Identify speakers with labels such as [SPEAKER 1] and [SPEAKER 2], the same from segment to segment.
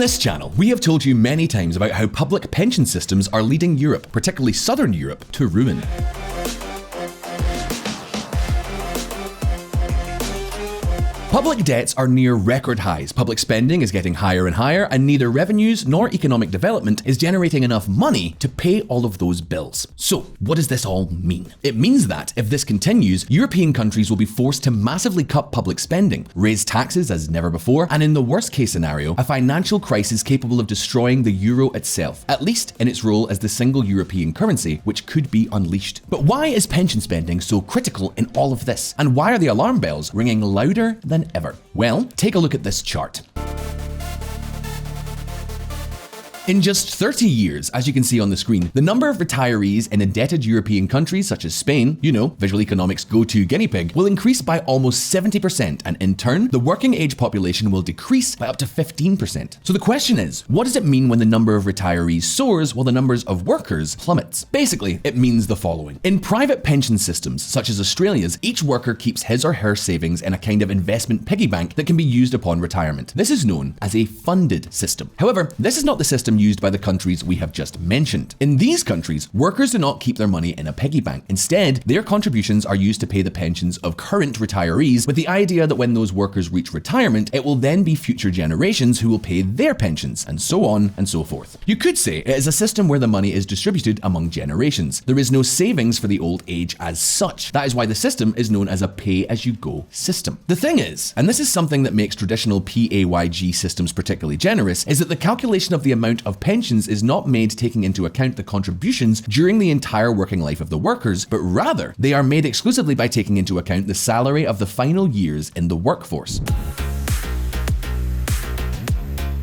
[SPEAKER 1] this channel, we have told you many times about how public pension systems are leading Europe, particularly Southern Europe, to ruin. Public debts are near record highs, public spending is getting higher and higher, and neither revenues nor economic development is generating enough money to pay all of those bills. So, what does this all mean? It means that, if this continues, European countries will be forced to massively cut public spending, raise taxes as never before, and in the worst case scenario, a financial crisis capable of destroying the euro itself, at least in its role as the single European currency, which could be unleashed. But why is pension spending so critical in all of this? And why are the alarm bells ringing louder than ever? Well, take a look at this chart. In just 30 years, as you can see on the screen, the number of retirees in indebted European countries such as Spain, Visualeconomik's go-to guinea pig, will increase by almost 70%, and in turn, the working age population will decrease by up to 15%. So the question is, what does it mean when the number of retirees soars while the numbers of workers plummets? Basically, it means the following. In private pension systems, such as Australia's, each worker keeps his or her savings in a kind of investment piggy bank that can be used upon retirement. This is known as a funded system. However, this is not the system used by the countries we have just mentioned. In these countries, workers do not keep their money in a piggy bank. Instead, their contributions are used to pay the pensions of current retirees, with the idea that when those workers reach retirement, it will then be future generations who will pay their pensions, and so on and so forth. You could say it is a system where the money is distributed among generations. There is no savings for the old age as such. That is why the system is known as a pay-as-you-go system. The thing is, and this is something that makes traditional PAYG systems particularly generous, is that the calculation of the amount of pensions is not made taking into account the contributions during the entire working life of the workers, but rather they are made exclusively by taking into account the salary of the final years in the workforce.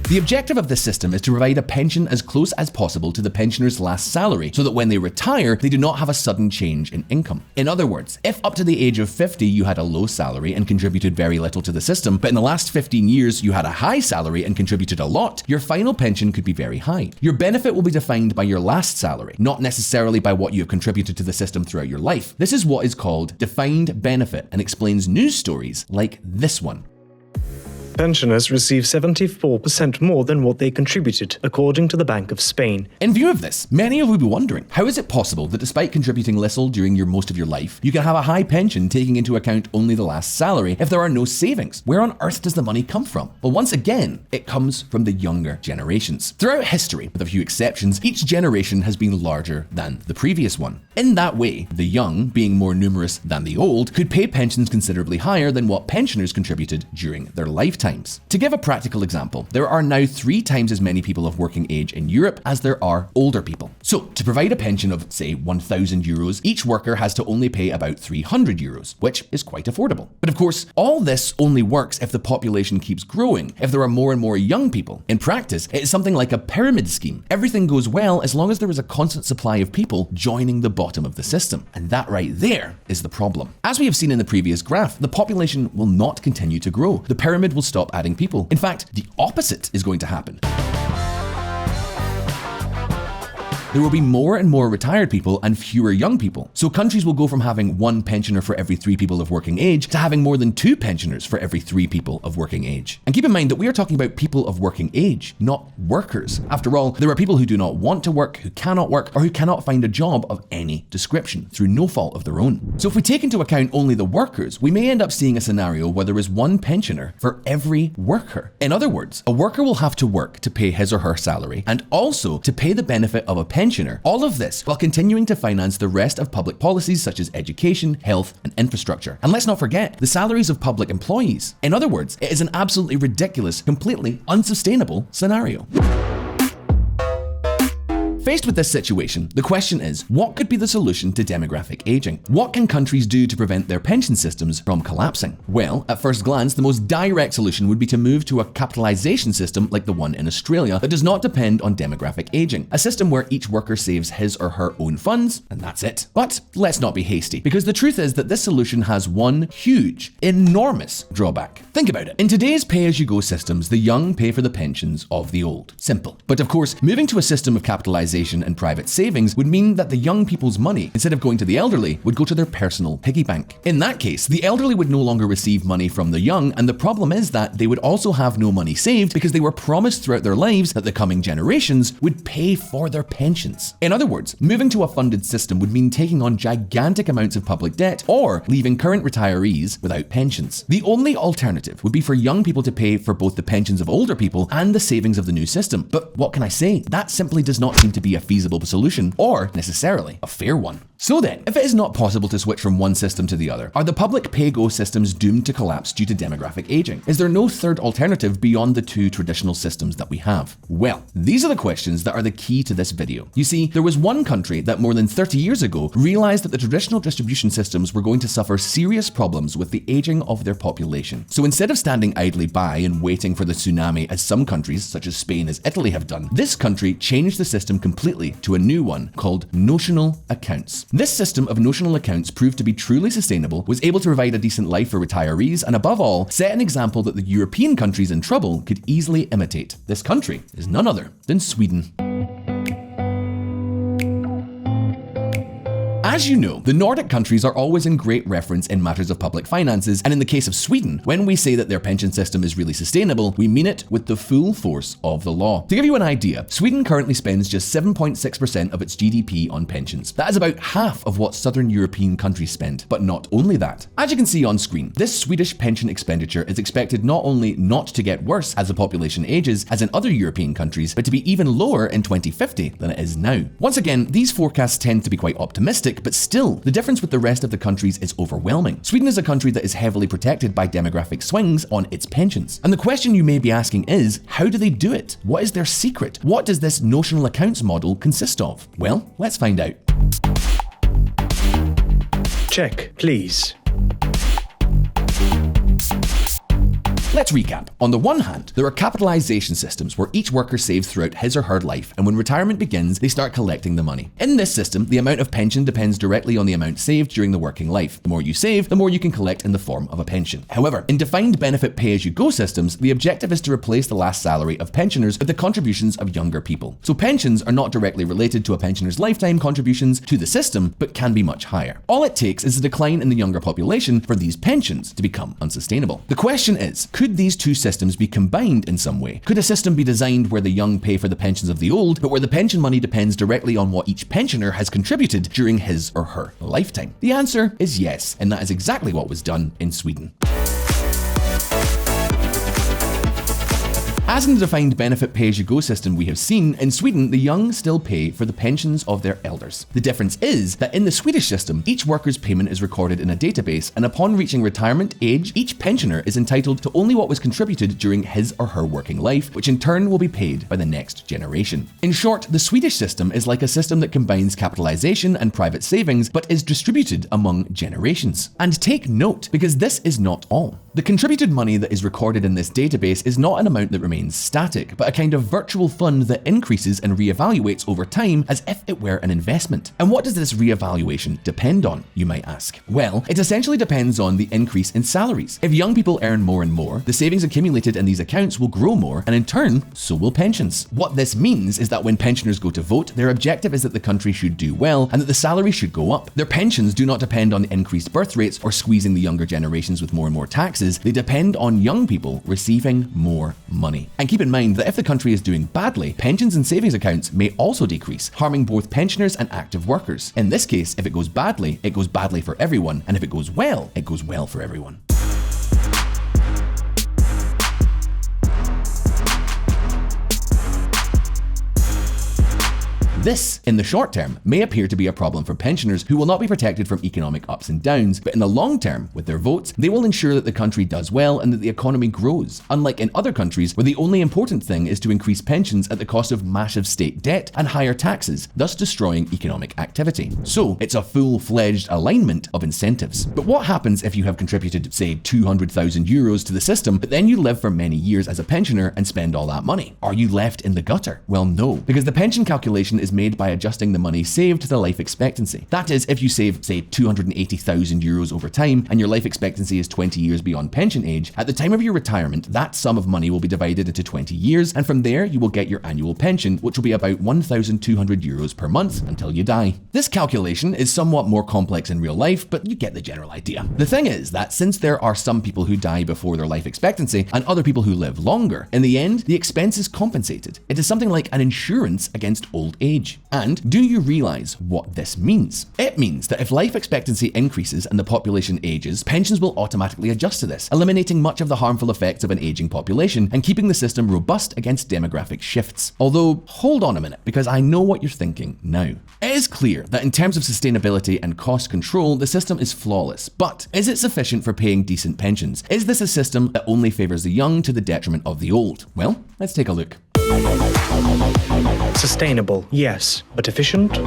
[SPEAKER 1] The objective of this system is to provide a pension as close as possible to the pensioner's last salary, so that when they retire, they do not have a sudden change in income. In other words, if up to the age of 50 you had a low salary and contributed very little to the system, but in the last 15 years you had a high salary and contributed a lot, your final pension could be very high. Your benefit will be defined by your last salary, not necessarily by what you have contributed to the system throughout your life. This is what is called defined benefit and explains news stories like this one.
[SPEAKER 2] Pensioners receive 74% more than what they contributed, according to the Bank of Spain.
[SPEAKER 1] In view of this, many of you will be wondering, how is it possible that despite contributing little during most of your life, you can have a high pension taking into account only the last salary if there are no savings? Where on earth does the money come from? Well, once again, it comes from the younger generations. Throughout history, with a few exceptions, each generation has been larger than the previous one. In that way, the young, being more numerous than the old, could pay pensions considerably higher than what pensioners contributed during their lifetime. To give a practical example, there are now 3 times as many people of working age in Europe as there are older people. So, to provide a pension of, say, 1,000 euros, each worker has to only pay about 300 euros, which is quite affordable. But of course, all this only works if the population keeps growing, if there are more and more young people. In practice, it is something like a pyramid scheme. Everything goes well as long as there is a constant supply of people joining the bottom of the system. And that right there is the problem. As we have seen in the previous graph, the population will not continue to grow. The pyramid will stop adding people. In fact, the opposite is going to happen. There will be more and more retired people and fewer young people. So countries will go from having 1 pensioner for every 3 people of working age to having more than 2 pensioners for every 3 people of working age. And keep in mind that we are talking about people of working age, not workers. After all, there are people who do not want to work, who cannot work, or who cannot find a job of any description through no fault of their own. So if we take into account only the workers, we may end up seeing a scenario where there is 1 pensioner for every worker. In other words, a worker will have to work to pay his or her salary and also to pay the benefit of a pensioner. All of this while continuing to finance the rest of public policies such as education, health, and infrastructure. And let's not forget the salaries of public employees. In other words, it is an absolutely ridiculous, completely unsustainable scenario. Faced with this situation, the question is, what could be the solution to demographic aging? What can countries do to prevent their pension systems from collapsing? Well, at first glance, the most direct solution would be to move to a capitalization system like the one in Australia that does not depend on demographic aging, a system where each worker saves his or her own funds, and that's it. But let's not be hasty, because the truth is that this solution has one huge, enormous drawback. Think about it. In today's pay-as-you-go systems, the young pay for the pensions of the old. Simple. But of course, moving to a system of capitalization capitalization and private savings would mean that the young people's money, instead of going to the elderly, would go to their personal piggy bank. In that case, the elderly would no longer receive money from the young, and the problem is that they would also have no money saved because they were promised throughout their lives that the coming generations would pay for their pensions. In other words, moving to a funded system would mean taking on gigantic amounts of public debt or leaving current retirees without pensions. The only alternative would be for young people to pay for both the pensions of older people and the savings of the new system. But what can I say? That simply does not seem to be a feasible solution or necessarily a fair one. So then, if it is not possible to switch from one system to the other, are the public pay-go systems doomed to collapse due to demographic aging? Is there no third alternative beyond the two traditional systems that we have? Well, these are the questions that are the key to this video. You see, there was one country that more than 30 years ago realized that the traditional distribution systems were going to suffer serious problems with the aging of their population. So instead of standing idly by and waiting for the tsunami as some countries, such as Spain and Italy, have done, this country changed the system completely to a new one called notional accounts. This system of notional accounts proved to be truly sustainable, was able to provide a decent life for retirees, and above all, set an example that the European countries in trouble could easily imitate. This country is none other than Sweden. As you know, the Nordic countries are always in great reference in matters of public finances, and in the case of Sweden, when we say that their pension system is really sustainable, we mean it with the full force of the law. To give you an idea, Sweden currently spends just 7.6% of its GDP on pensions. That is about half of what southern European countries spend. But not only that. As you can see on screen, this Swedish pension expenditure is expected not only not to get worse as the population ages, as in other European countries, but to be even lower in 2050 than it is now. Once again, these forecasts tend to be quite optimistic, but still, the difference with the rest of the countries is overwhelming. Sweden is a country that is heavily protected by demographic swings on its pensions. And the question you may be asking is, how do they do it? What is their secret? What does this notional accounts model consist of? Well, let's find out.
[SPEAKER 2] Check, please.
[SPEAKER 1] Let's recap. On the one hand, there are capitalization systems where each worker saves throughout his or her life, and when retirement begins, they start collecting the money. In this system, the amount of pension depends directly on the amount saved during the working life. The more you save, the more you can collect in the form of a pension. However, in defined benefit pay-as-you-go systems, the objective is to replace the last salary of pensioners with the contributions of younger people. So pensions are not directly related to a pensioner's lifetime contributions to the system, but can be much higher. All it takes is a decline in the younger population for these pensions to become unsustainable. The question is, could these two systems be combined in some way? Could a system be designed where the young pay for the pensions of the old, but where the pension money depends directly on what each pensioner has contributed during his or her lifetime? The answer is yes, and that is exactly what was done in Sweden. As in the defined benefit pay-as-you-go system we have seen, in Sweden, the young still pay for the pensions of their elders. The difference is that in the Swedish system, each worker's payment is recorded in a database, and upon reaching retirement age, each pensioner is entitled to only what was contributed during his or her working life, which in turn will be paid by the next generation. In short, the Swedish system is like a system that combines capitalization and private savings, but is distributed among generations. And take note, because this is not all. The contributed money that is recorded in this database is not an amount that remains static, but a kind of virtual fund that increases and reevaluates over time as if it were an investment. And what does this reevaluation depend on, you might ask? Well, it essentially depends on the increase in salaries. If young people earn more and more, the savings accumulated in these accounts will grow more, and in turn, so will pensions. What this means is that when pensioners go to vote, their objective is that the country should do well and that the salary should go up. Their pensions do not depend on increased birth rates or squeezing the younger generations with more and more taxes. They depend on young people receiving more money. And keep in mind that if the country is doing badly, pensions and savings accounts may also decrease, harming both pensioners and active workers. In this case, if it goes badly for everyone, and if it goes well for everyone. This, in the short term, may appear to be a problem for pensioners who will not be protected from economic ups and downs, but in the long term, with their votes, they will ensure that the country does well and that the economy grows, unlike in other countries where the only important thing is to increase pensions at the cost of massive state debt and higher taxes, thus destroying economic activity. So, it's a full-fledged alignment of incentives. But what happens if you have contributed, say, 200,000 euros to the system, but then you live for many years as a pensioner and spend all that money? Are you left in the gutter? Well, no, because the pension calculation is is made by adjusting the money saved to the life expectancy. That is, if you save, say, €280,000 over time and your life expectancy is 20 years beyond pension age, at the time of your retirement, that sum of money will be divided into 20 years, and from there you will get your annual pension, which will be about €1,200 per month until you die. This calculation is somewhat more complex in real life, but you get the general idea. The thing is that since there are some people who die before their life expectancy and other people who live longer, in the end, the expense is compensated. It is something like an insurance against old age. And do you realize what this means? It means that if life expectancy increases and the population ages, pensions will automatically adjust to this, eliminating much of the harmful effects of an aging population and keeping the system robust against demographic shifts. Although, hold on a minute, because I know what you're thinking now. It is clear that in terms of sustainability and cost control, the system is flawless, but is it sufficient for paying decent pensions? Is this a system that only favors the young to the detriment of the old? Well, let's take a look.
[SPEAKER 2] Sustainable, yes, but efficient?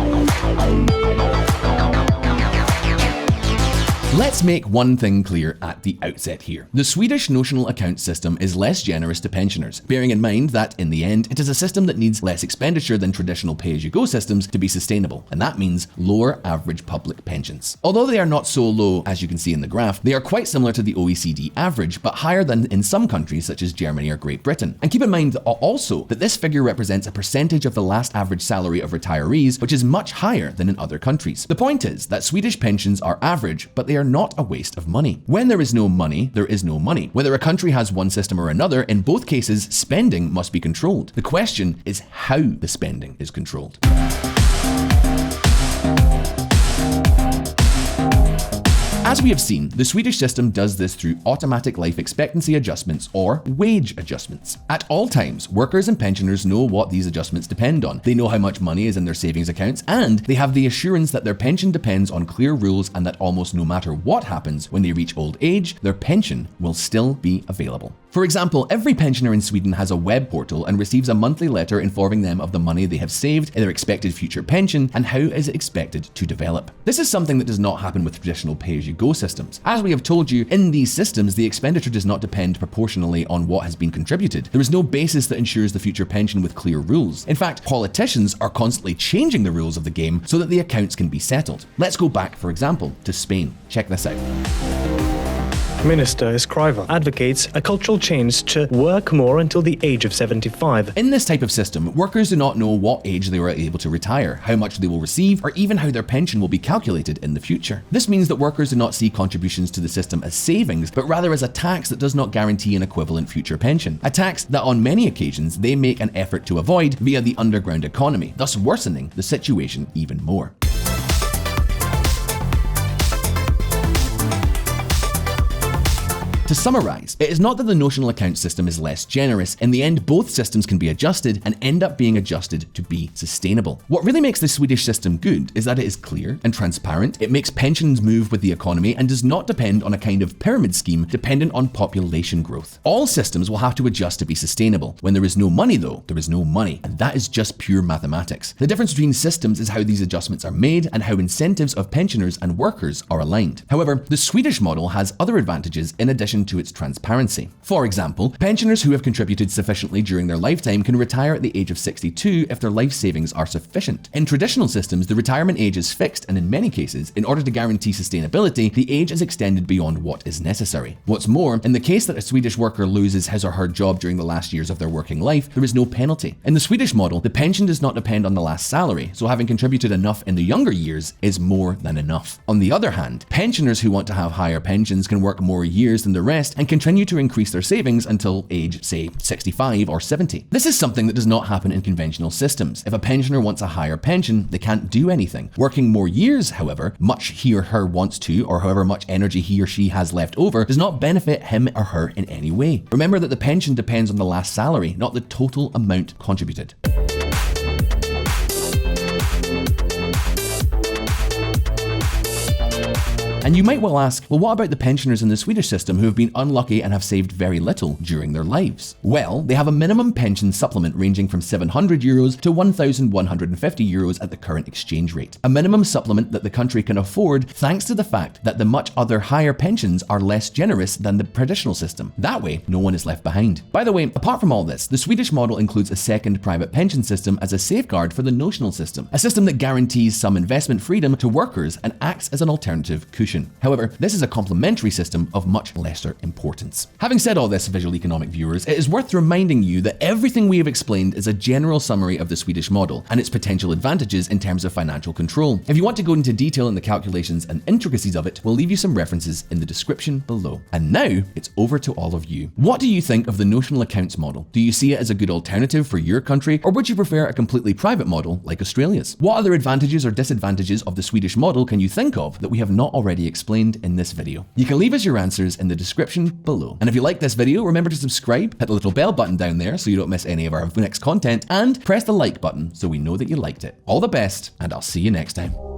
[SPEAKER 1] Let's make one thing clear at the outset here. The Swedish notional account system is less generous to pensioners, bearing in mind that, in the end, it is a system that needs less expenditure than traditional pay-as-you-go systems to be sustainable, and that means lower average public pensions. Although they are not so low, as you can see in the graph, they are quite similar to the OECD average, but higher than in some countries such as Germany or Great Britain. And keep in mind also that this figure represents a percentage of the last average salary of retirees, which is much higher than in other countries. The point is that Swedish pensions are average, but they are not a waste of money. When there is no money, there is no money. Whether a country has one system or another, in both cases, spending must be controlled. The question is how the spending is controlled. As we have seen, the Swedish system does this through automatic life expectancy adjustments or wage adjustments. At all times, workers and pensioners know what these adjustments depend on. They know how much money is in their savings accounts, and they have the assurance that their pension depends on clear rules and that almost no matter what happens when they reach old age, their pension will still be available. For example, every pensioner in Sweden has a web portal and receives a monthly letter informing them of the money they have saved, their expected future pension, and how is it expected to develop. This is something that does not happen with traditional pay-as-you-go systems. As we have told you, in these systems, the expenditure does not depend proportionally on what has been contributed. There is no basis that ensures the future pension with clear rules. In fact, politicians are constantly changing the rules of the game so that the accounts can be settled. Let's go back, for example, to Spain. Check this out.
[SPEAKER 2] Minister Escriva advocates a cultural change to work more until the age of 75.
[SPEAKER 1] In this type of system, workers do not know what age they are able to retire, how much they will receive, or even how their pension will be calculated in the future. This means that workers do not see contributions to the system as savings, but rather as a tax that does not guarantee an equivalent future pension. A tax that on many occasions they make an effort to avoid via the underground economy, thus worsening the situation even more. To summarize, it is not that the notional account system is less generous. In the end, both systems can be adjusted and end up being adjusted to be sustainable. What really makes the Swedish system good is that it is clear and transparent, it makes pensions move with the economy, and does not depend on a kind of pyramid scheme dependent on population growth. All systems will have to adjust to be sustainable. When there is no money though, there is no money, and that is just pure mathematics. The difference between systems is how these adjustments are made and how incentives of pensioners and workers are aligned. However, the Swedish model has other advantages in addition to its transparency. For example, pensioners who have contributed sufficiently during their lifetime can retire at the age of 62 if their life savings are sufficient. In traditional systems, the retirement age is fixed, and in many cases, in order to guarantee sustainability, the age is extended beyond what is necessary. What's more, in the case that a Swedish worker loses his or her job during the last years of their working life, there is no penalty. In the Swedish model, the pension does not depend on the last salary, so having contributed enough in the younger years is more than enough. On the other hand, pensioners who want to have higher pensions can work more years than the rest and continue to increase their savings until age, say, 65 or 70. This is something that does not happen in conventional systems. If a pensioner wants a higher pension, they can't do anything. Working more years, however, much he or her wants to, or however much energy he or she has left over, does not benefit him or her in any way. Remember that the pension depends on the last salary, not the total amount contributed. And you might well ask, well, what about the pensioners in the Swedish system who have been unlucky and have saved very little during their lives? Well, they have a minimum pension supplement ranging from 700 euros to 1,150 euros at the current exchange rate. A minimum supplement that the country can afford thanks to the fact that the much other higher pensions are less generous than the traditional system. That way, no one is left behind. By the way, apart from all this, the Swedish model includes a second private pension system as a safeguard for the notional system, a system that guarantees some investment freedom to workers and acts as an alternative cushion. However, this is a complementary system of much lesser importance. Having said all this, Visualeconomik viewers, it is worth reminding you that everything we have explained is a general summary of the Swedish model and its potential advantages in terms of financial control. If you want to go into detail in the calculations and intricacies of it, we'll leave you some references in the description below. And now it's over to all of you. What do you think of the notional accounts model? Do you see it as a good alternative for your country, or would you prefer a completely private model like Australia's? What other advantages or disadvantages of the Swedish model can you think of that we have not already explained in this video? You can leave us your answers in the description below. And if you like this video, remember to subscribe, hit the little bell button down there so you don't miss any of our next content, and press the like button so we know that you liked it. All the best, and I'll see you next time.